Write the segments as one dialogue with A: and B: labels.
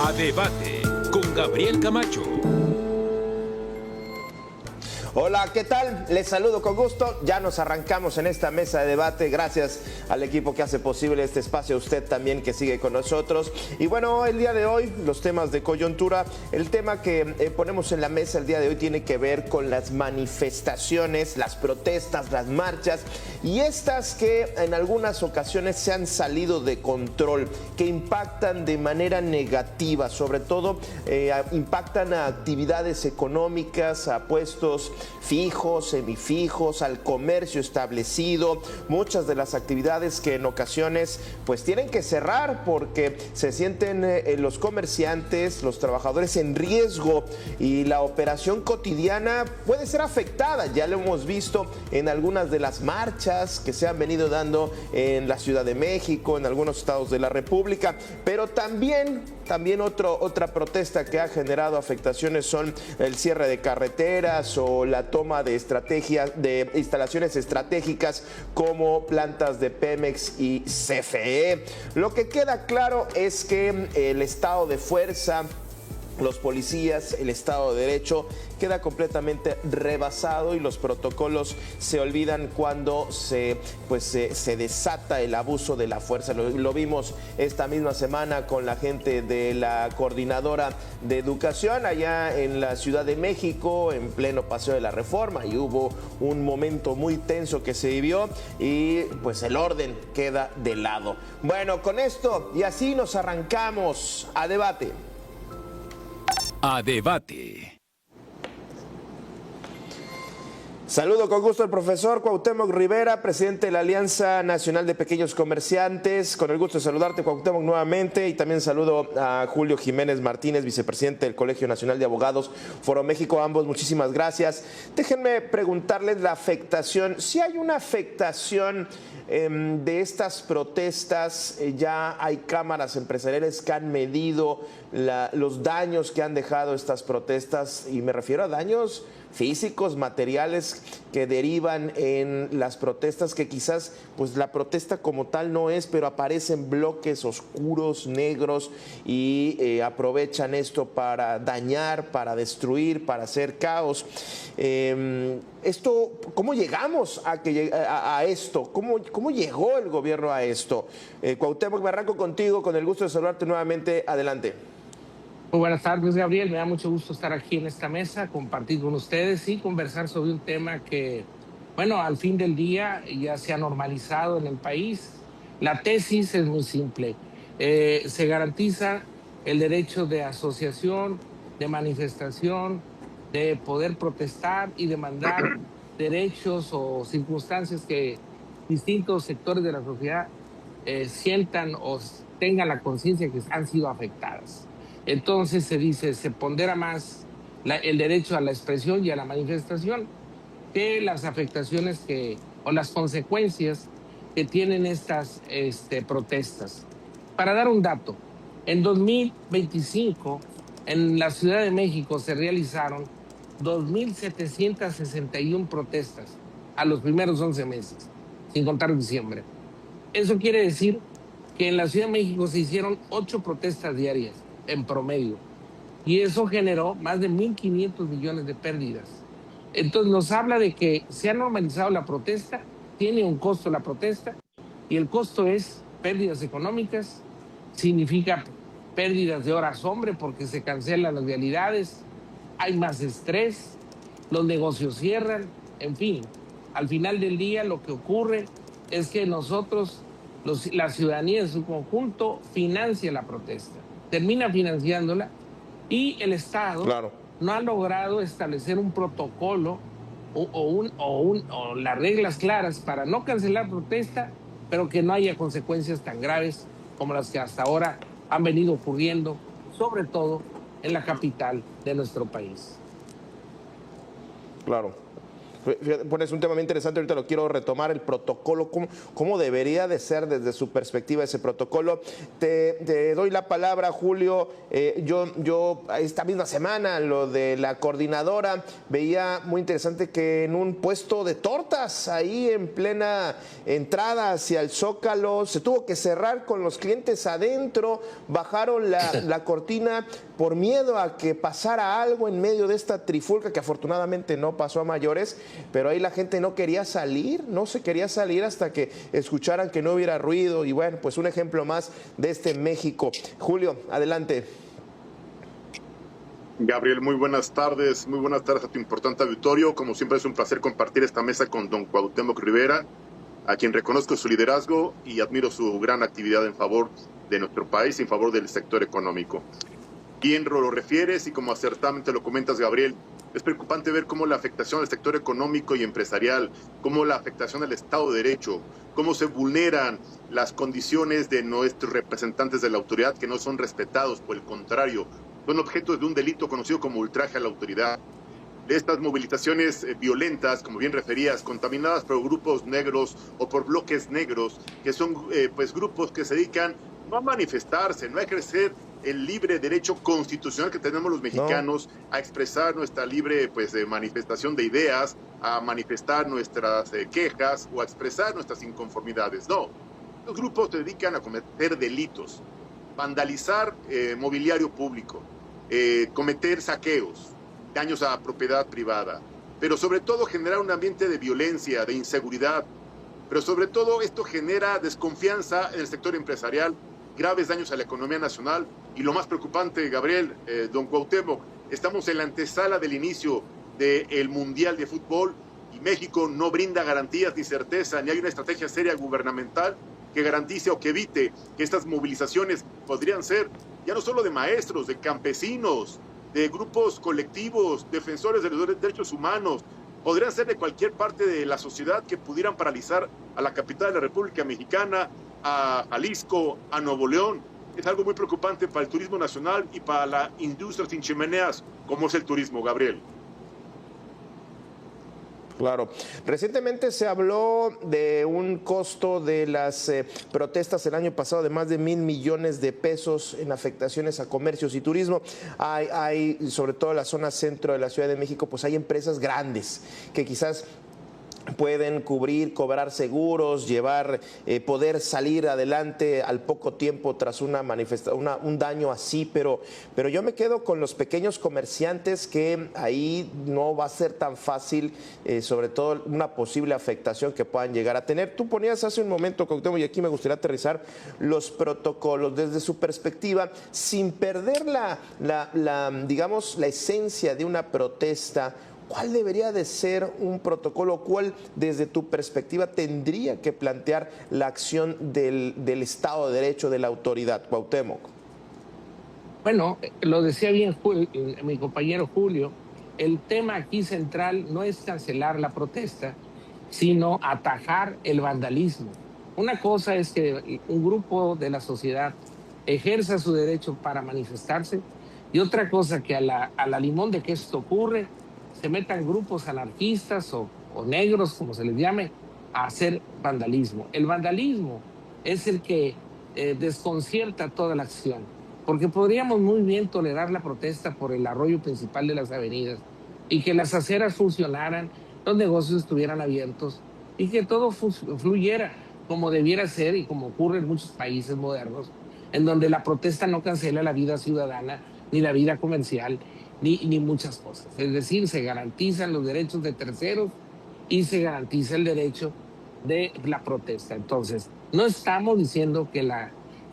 A: A Debate con Gabriel Camacho.
B: Hola, ¿qué tal? Les saludo con gusto. Ya nos arrancamos en esta mesa de debate. Gracias al equipo que hace posible este espacio, a usted también que sigue con nosotros. Y bueno, el día de hoy, los temas de coyuntura. El tema que ponemos en la mesa el día de hoy tiene que ver con las manifestaciones, las protestas, las marchas y estas que en algunas ocasiones se han salido de control, que impactan de manera negativa, sobre todo impactan a actividades económicas, a puestos fijos, semifijos, al comercio establecido, muchas de las actividades que en ocasiones pues tienen que cerrar porque se sienten los comerciantes, los trabajadores en riesgo y la operación cotidiana puede ser afectada. Ya lo hemos visto en algunas de las marchas que se han venido dando en la Ciudad de México, en algunos estados de la República, pero también otra protesta que ha generado afectaciones son el cierre de carreteras o la toma de instalaciones estratégicas como plantas de Pemex y CFE. Lo que queda claro es que el estado de fuerza, los policías, el Estado de Derecho queda completamente rebasado y los protocolos se olvidan cuando se desata el abuso de la fuerza. Lo vimos esta misma semana con la gente de la Coordinadora de Educación allá en la Ciudad de México, en pleno Paseo de la Reforma, y hubo un momento muy tenso que se vivió y pues el orden queda de lado. Bueno, con esto y así nos arrancamos a debate.
A: A Debate.
B: Saludo con gusto al profesor Cuauhtémoc Rivera, presidente de la Alianza Nacional de Pequeños Comerciantes. Con el gusto de saludarte, Cuauhtémoc, nuevamente. Y también saludo a Julio Jiménez Martínez, vicepresidente del Colegio Nacional de Abogados, Foro México. Ambos, muchísimas gracias. Déjenme preguntarles la afectación. Si hay una afectación de estas protestas, ya hay cámaras empresariales que han medido los daños que han dejado estas protestas, y me refiero a daños físicos, materiales que derivan en las protestas, que quizás pues la protesta como tal no es, pero aparecen bloques oscuros, negros, y aprovechan esto para dañar, para destruir, para hacer caos. ¿Cómo llegamos a esto? ¿Cómo llegó el gobierno a esto? Cuauhtémoc, me arranco contigo, con el gusto de saludarte nuevamente. Adelante.
C: Muy buenas tardes, Gabriel. Me da mucho gusto estar aquí en esta mesa, compartir con ustedes y conversar sobre un tema que, bueno, al fin del día ya se ha normalizado en el país. La tesis es muy simple. Se garantiza el derecho de asociación, de manifestación, de poder protestar y demandar derechos o circunstancias que distintos sectores de la sociedad sientan o tengan la conciencia que han sido afectadas. Entonces se pondera más el derecho a la expresión y a la manifestación que las afectaciones o las consecuencias que tienen estas protestas. Para dar un dato, en 2025 en la Ciudad de México se realizaron 2.761 protestas a los primeros 11 meses, sin contar diciembre. Eso quiere decir que en la Ciudad de México se hicieron 8 protestas diarias en promedio, y eso generó más de 1.500 millones de pérdidas. Entonces nos habla de que se ha normalizado la protesta, tiene un costo la protesta, y el costo es pérdidas económicas, significa pérdidas de horas hombre porque se cancelan las vialidades, hay más estrés, los negocios cierran, en fin. Al final del día lo que ocurre es que nosotros, la ciudadanía en su conjunto, financia la protesta, termina financiándola, y el Estado no ha logrado establecer un protocolo o las reglas claras para no cancelar protesta, pero que no haya consecuencias tan graves como las que hasta ahora han venido ocurriendo, sobre todo en la capital de nuestro país.
B: Claro. Pones un tema muy interesante, ahorita lo quiero retomar, el protocolo, cómo debería de ser desde su perspectiva ese protocolo. Te doy la palabra, Julio. Yo esta misma semana, lo de la coordinadora, veía muy interesante que en un puesto de tortas, ahí en plena entrada hacia el Zócalo, se tuvo que cerrar con los clientes adentro, bajaron la cortina por miedo a que pasara algo en medio de esta trifulca, que afortunadamente no pasó a mayores, pero ahí la gente no quería salir, no se quería salir hasta que escucharan que no hubiera ruido. Y bueno, pues un ejemplo más de este México. Julio, adelante.
D: Gabriel, muy buenas tardes a tu importante auditorio. Como siempre es un placer compartir esta mesa con don Cuauhtémoc Rivera, a quien reconozco su liderazgo y admiro su gran actividad en favor de nuestro país, en favor del sector económico. Bien lo refieres y como acertadamente lo comentas, Gabriel, es preocupante ver cómo la afectación al sector económico y empresarial, cómo la afectación al Estado de Derecho, cómo se vulneran las condiciones de nuestros representantes de la autoridad que no son respetados, por el contrario, son objeto de un delito conocido como ultraje a la autoridad. De estas movilizaciones violentas, como bien referías, contaminadas por grupos negros o por bloques negros, que son pues grupos que se dedican no a manifestarse, no a ejercer el libre derecho constitucional que tenemos los mexicanos, no, a expresar nuestra libre pues, manifestación de ideas, a manifestar nuestras quejas o a expresar nuestras inconformidades. No, los grupos se dedican a cometer delitos, vandalizar mobiliario público, cometer saqueos, daños a la propiedad privada, pero sobre todo generar un ambiente de violencia, de inseguridad, pero sobre todo esto genera desconfianza en el sector empresarial, graves daños a la economía nacional y lo más preocupante, Gabriel, don Cuauhtémoc, estamos en la antesala del inicio del Mundial de Fútbol y México no brinda garantías ni certeza, ni hay una estrategia seria gubernamental que garantice o que evite que estas movilizaciones podrían ser ya no solo de maestros, de campesinos, de grupos colectivos, defensores de los derechos humanos, podrían ser de cualquier parte de la sociedad que pudieran paralizar a la capital de la República Mexicana, a Jalisco, a Nuevo León. Es algo muy preocupante para el turismo nacional y para la industria sin chimeneas, como es el turismo, Gabriel.
B: Claro. Recientemente se habló de un costo de las protestas el año pasado de más de 1,000 millones de pesos en afectaciones a comercios y turismo. Hay, sobre todo en la zona centro de la Ciudad de México, pues hay empresas grandes que quizás pueden cobrar seguros, poder salir adelante al poco tiempo tras un daño así, pero yo me quedo con los pequeños comerciantes que ahí no va a ser tan fácil, sobre todo una posible afectación que puedan llegar a tener. Tú ponías hace un momento, Cuauhtémoc, y aquí me gustaría aterrizar los protocolos desde su perspectiva, sin perder digamos, la esencia de una protesta. ¿Cuál debería de ser un protocolo? ¿Cuál, desde tu perspectiva, tendría que plantear la acción del Estado de Derecho, de la autoridad? Cuauhtémoc.
C: Bueno, lo decía bien mi compañero Julio, el tema aquí central no es cancelar la protesta, sino atajar el vandalismo. Una cosa es que un grupo de la sociedad ejerza su derecho para manifestarse y otra cosa que a la limón de que esto ocurre, se metan grupos anarquistas o negros, como se les llame, a hacer vandalismo. El vandalismo es el que desconcierta toda la acción, porque podríamos muy bien tolerar la protesta por el arroyo principal de las avenidas y que las aceras funcionaran, los negocios estuvieran abiertos y que todo fluyera como debiera ser y como ocurre en muchos países modernos, en donde la protesta no cancela la vida ciudadana ni la vida comercial, ni muchas cosas. Es decir, se garantizan los derechos de terceros y se garantiza el derecho de la protesta. Entonces, no estamos diciendo que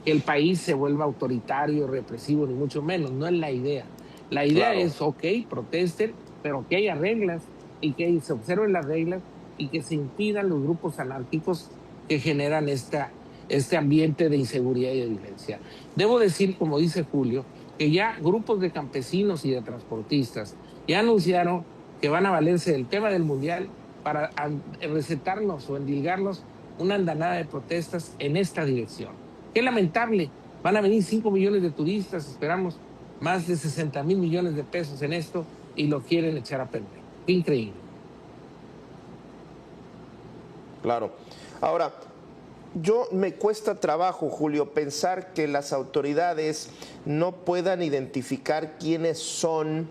C: el país se vuelva autoritario, represivo, ni mucho menos. No es la idea. La idea es, ok, protesten, pero que haya reglas y que se observen las reglas y que se impidan los grupos anárquicos que generan este ambiente de inseguridad y de violencia. Debo decir, como dice Julio, que ya grupos de campesinos y de transportistas ya anunciaron que van a valerse del tema del Mundial para recetarnos o endilgarnos una andanada de protestas en esta dirección. Qué lamentable, van a venir 5 millones de turistas, esperamos más de 60,000 millones de pesos en esto y lo quieren echar a perder. Qué increíble.
B: Claro. Ahora, me cuesta trabajo, Julio, pensar que las autoridades no puedan identificar quiénes son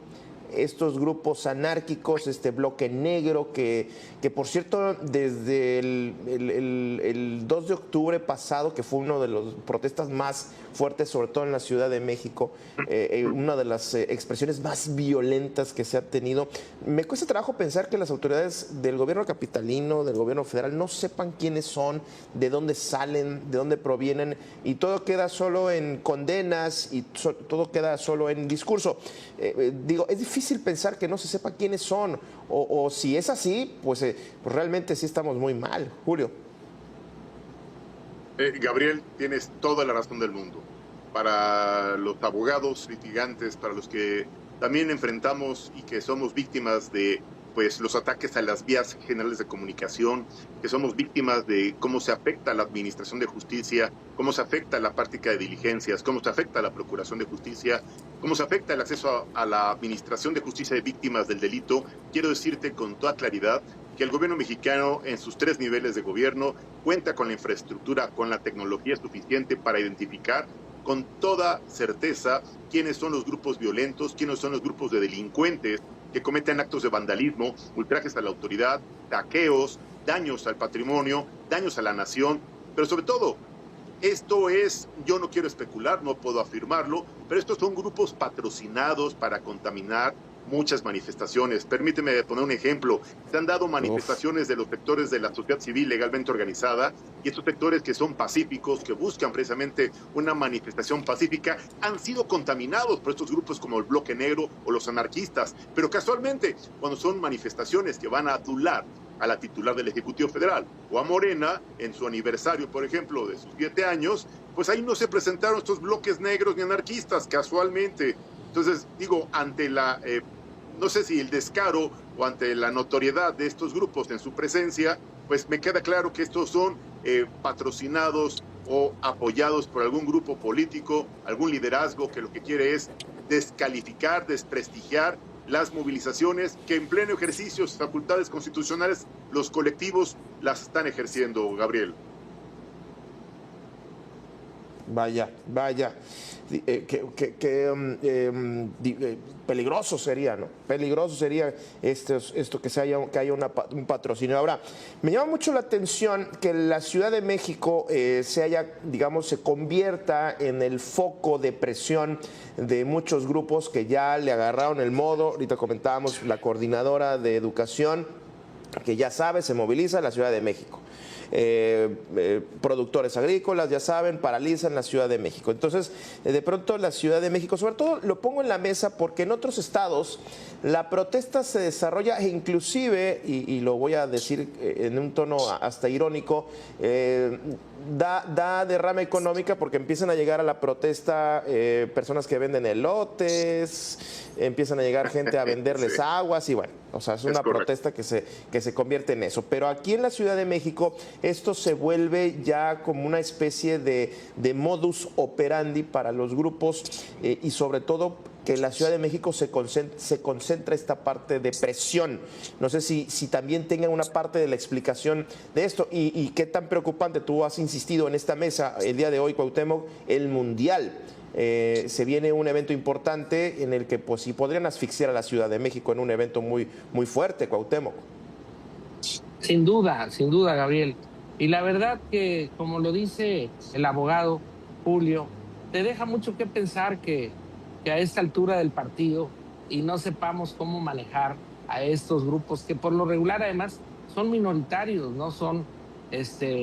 B: estos grupos anárquicos, este bloque negro, que por cierto, desde el 2 de octubre pasado, que fue una de las protestas más fuertes, sobre todo en la Ciudad de México, una de las expresiones más violentas que se ha tenido, me cuesta trabajo pensar que las autoridades del gobierno capitalino, del gobierno federal, no sepan quiénes son, de dónde salen, de dónde provienen, y todo queda solo en condenas y todo queda solo en discurso. Digo, es difícil pensar que no se sepa quiénes son, o si es así, pues realmente sí estamos muy mal, Julio.
D: Gabriel, tienes toda la razón del mundo. Para los abogados litigantes, para los que también enfrentamos y que somos víctimas de los ataques a las vías generales de comunicación, que somos víctimas de cómo se afecta la administración de justicia, cómo se afecta la práctica de diligencias, cómo se afecta la procuración de justicia, cómo se afecta el acceso a la administración de justicia de víctimas del delito. Quiero decirte con toda claridad que el gobierno mexicano en sus 3 niveles de gobierno cuenta con la infraestructura, con la tecnología suficiente para identificar con toda certeza quiénes son los grupos violentos, quiénes son los grupos de delincuentes que cometen actos de vandalismo, ultrajes a la autoridad, saqueos, daños al patrimonio, daños a la nación, pero sobre todo, esto es, yo no quiero especular, no puedo afirmarlo, pero estos son grupos patrocinados para contaminar muchas manifestaciones. Permíteme poner un ejemplo. Se han dado manifestaciones de los sectores de la sociedad civil legalmente organizada, y estos sectores que son pacíficos, que buscan precisamente una manifestación pacífica, han sido contaminados por estos grupos como el Bloque Negro o los anarquistas. Pero casualmente, cuando son manifestaciones que van a adular a la titular del Ejecutivo Federal o a Morena en su aniversario, por ejemplo, de sus 7 años, pues ahí no se presentaron estos bloques negros ni anarquistas, casualmente. Entonces, digo, ante la, no sé si el descaro o ante la notoriedad de estos grupos en su presencia, pues me queda claro que estos son patrocinados o apoyados por algún grupo político, algún liderazgo que lo que quiere es descalificar, desprestigiar las movilizaciones que en pleno ejercicio de sus facultades constitucionales los colectivos las están ejerciendo, Gabriel.
B: Vaya, peligroso sería, ¿no? Peligroso sería esto que haya un patrocinio. Ahora, me llama mucho la atención que la Ciudad de México se convierta en el foco de presión de muchos grupos que ya le agarraron el modo. Ahorita comentábamos la coordinadora de educación, que ya sabe, se moviliza en la Ciudad de México. Productores agrícolas, ya saben, paralizan la Ciudad de México. Entonces, de pronto la Ciudad de México, sobre todo lo pongo en la mesa porque en otros estados la protesta se desarrolla e inclusive, y lo voy a decir en un tono hasta irónico, da derrama económica porque empiezan a llegar a la protesta personas que venden elotes, empiezan a llegar gente a venderles aguas y bueno, o sea, es una protesta que se convierte en eso. Pero aquí en la Ciudad de México esto se vuelve ya como una especie de modus operandi para los grupos y sobre todo que en la Ciudad de México se concentra esta parte de presión. No sé si también tengan una parte de la explicación de esto y qué tan preocupante. Tú has insistido en esta mesa el día de hoy, Cuauhtémoc, el Mundial. Se viene un evento importante en el que pues sí podrían asfixiar a la Ciudad de México en un evento muy, muy fuerte, Cuauhtémoc.
C: Sin duda, Gabriel. Y la verdad que, como lo dice el abogado Julio, te deja mucho que pensar que a esta altura del partido y no sepamos cómo manejar a estos grupos que por lo regular además son minoritarios, no son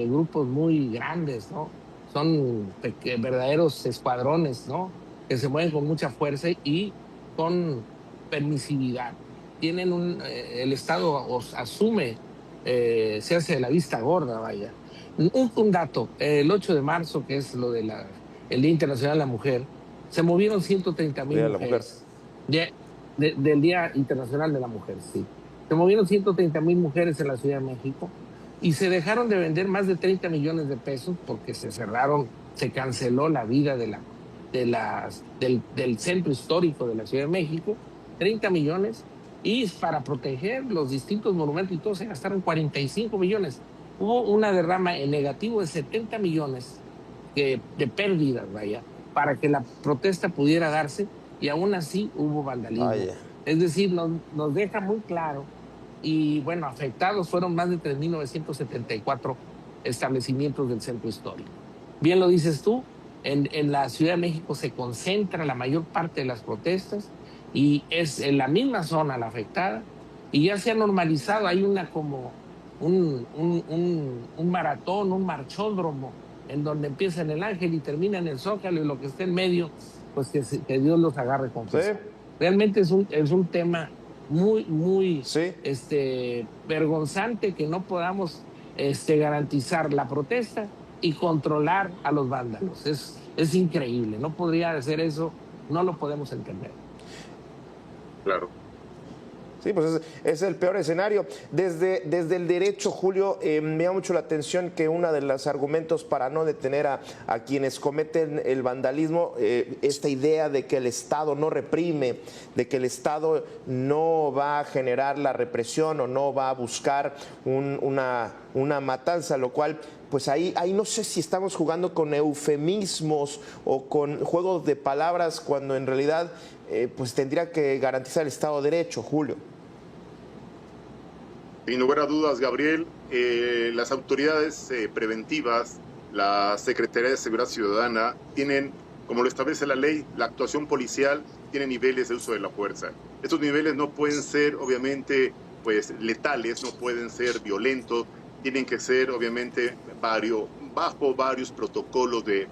C: grupos muy grandes, ¿no? Son verdaderos escuadrones, ¿no? Que se mueven con mucha fuerza y con permisividad. Tienen el Estado asume, se hace de la vista gorda, vaya. Un dato, el 8 de marzo, que es lo de el Día Internacional de la Mujer, se movieron 130,000 mujeres. Del Día Internacional de la Mujer, sí. Se movieron 130,000 mujeres en la Ciudad de México y se dejaron de vender más de 30 millones de pesos porque se canceló la vida del centro histórico de la Ciudad de México, 30 millones, y para proteger los distintos monumentos y todo se gastaron 45 millones. hubo una derrama en negativo de 70 millones de pérdidas, vaya, para que la protesta pudiera darse, y aún así hubo vandalismo.
B: Vaya.
C: Es decir, nos deja muy claro, y bueno, afectados fueron más de 3.974 establecimientos del centro histórico. Bien lo dices tú, en la Ciudad de México se concentra la mayor parte de las protestas y es en la misma zona la afectada, y ya se ha normalizado, hay una como un maratón, un marchódromo, en donde empieza en el Ángel y termina en el Zócalo, y lo que esté en medio, pues que Dios los agarre con fuerza.
B: Sí.
C: Realmente es un tema muy
B: Sí.
C: vergonzante que no podamos garantizar la protesta y controlar a los vándalos. Es increíble, no podría hacer eso, no lo podemos entender.
D: Claro.
B: Sí, pues es el peor escenario. Desde el derecho, Julio, me llama mucho la atención que uno de los argumentos para no detener a quienes cometen el vandalismo, esta idea de que el Estado no reprime, de que el Estado no va a generar la represión o no va a buscar una matanza, lo cual, pues ahí no sé si estamos jugando con eufemismos o con juegos de palabras, cuando en realidad pues tendría que garantizar el Estado de Derecho, Julio.
D: Sin lugar a dudas, Gabriel, las autoridades preventivas, la Secretaría de Seguridad Ciudadana, tienen, como lo establece la ley, la actuación policial tiene niveles de uso de la fuerza. Estos niveles no pueden ser, obviamente, pues letales, no pueden ser violentos, tienen que ser, obviamente, bajo varios protocolos de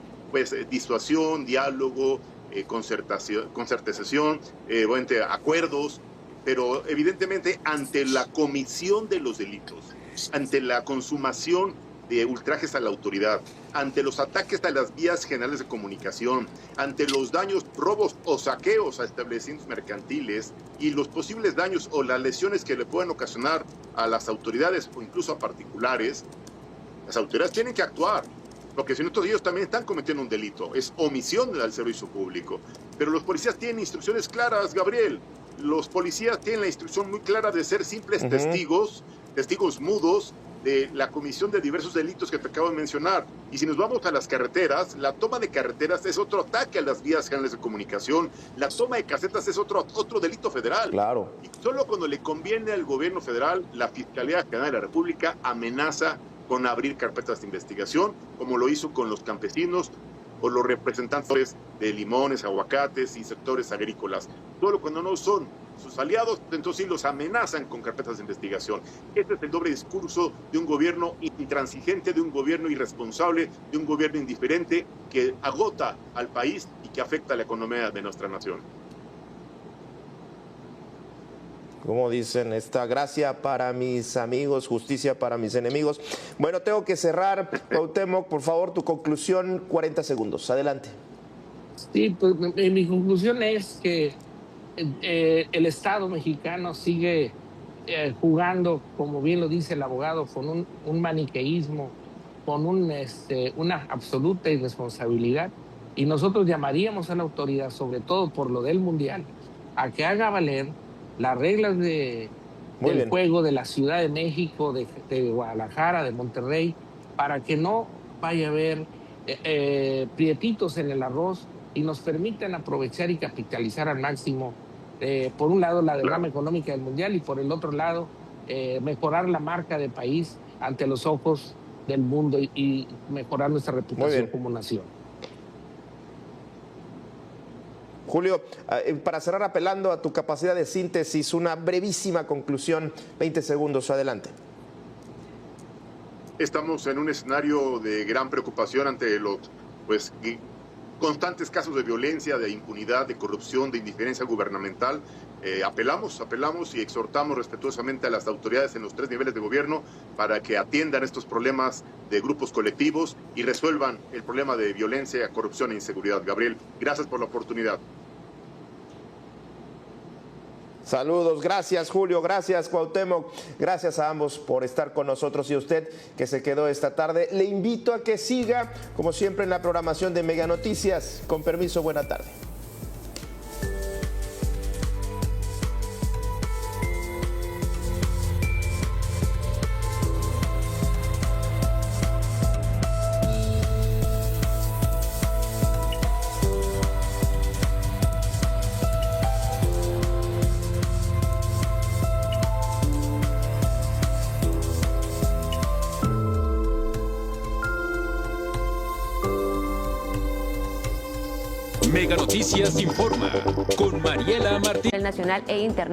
D: disuasión, diálogo, concertación, obviamente, acuerdos, pero evidentemente ante la comisión de los delitos, ante la consumación de ultrajes a la autoridad, ante los ataques a las vías generales de comunicación, ante los daños, robos o saqueos a establecimientos mercantiles y los posibles daños o las lesiones que le puedan ocasionar a las autoridades o incluso a particulares, las autoridades tienen que actuar, porque si no, todos ellos también están cometiendo un delito, es omisión del servicio público. Pero los policías tienen instrucciones claras, Gabriel. Los policías tienen la instrucción muy clara de ser simples testigos mudos de la comisión de diversos delitos que te acabo de mencionar. Y si nos vamos a las carreteras, la toma de carreteras es otro ataque a las vías generales de comunicación, la toma de casetas es otro delito federal.
B: Claro.
D: Y solo cuando le conviene al gobierno federal, la Fiscalía General de la República amenaza con abrir carpetas de investigación, como lo hizo con los campesinos o los representantes de limones, aguacates y sectores agrícolas. Solo cuando no son sus aliados, entonces sí los amenazan con carpetas de investigación. Este es el doble discurso de un gobierno intransigente, de un gobierno irresponsable, de un gobierno indiferente que agota al país y que afecta a la economía de nuestra nación.
B: Como dicen, esta gracia para mis amigos, justicia para mis enemigos. Bueno, tengo que cerrar. Cuauhtémoc, por favor, tu conclusión, 40 segundos. Adelante.
C: Sí, pues mi conclusión es que el Estado mexicano sigue jugando, como bien lo dice el abogado, con un maniqueísmo, con una absoluta irresponsabilidad. Y nosotros llamaríamos a la autoridad, sobre todo por lo del Mundial, a que haga valer las reglas del juego de la Ciudad de México, de Guadalajara, de Monterrey, para que no vaya a haber prietitos en el arroz y nos permitan aprovechar y capitalizar al máximo, por un lado, la derrama económica del Mundial y por el otro lado, mejorar la marca de país ante los ojos del mundo y mejorar nuestra reputación como nación.
B: Julio, para cerrar, apelando a tu capacidad de síntesis, una brevísima conclusión, 20 segundos, adelante.
D: Estamos en un escenario de gran preocupación ante los constantes casos de violencia, de impunidad, de corrupción, de indiferencia gubernamental. Apelamos y exhortamos respetuosamente a las autoridades en los 3 niveles de gobierno para que atiendan estos problemas de grupos colectivos y resuelvan el problema de violencia, corrupción e inseguridad. Gabriel, gracias por la oportunidad.
B: Saludos, gracias Julio, gracias Cuauhtémoc, gracias a ambos por estar con nosotros y a usted que se quedó esta tarde. Le invito a que siga, como siempre, en la programación de Mega Noticias. Con permiso, buena tarde.
A: Mega Noticias informa con Mariela Martín.
E: Nacional e internacional.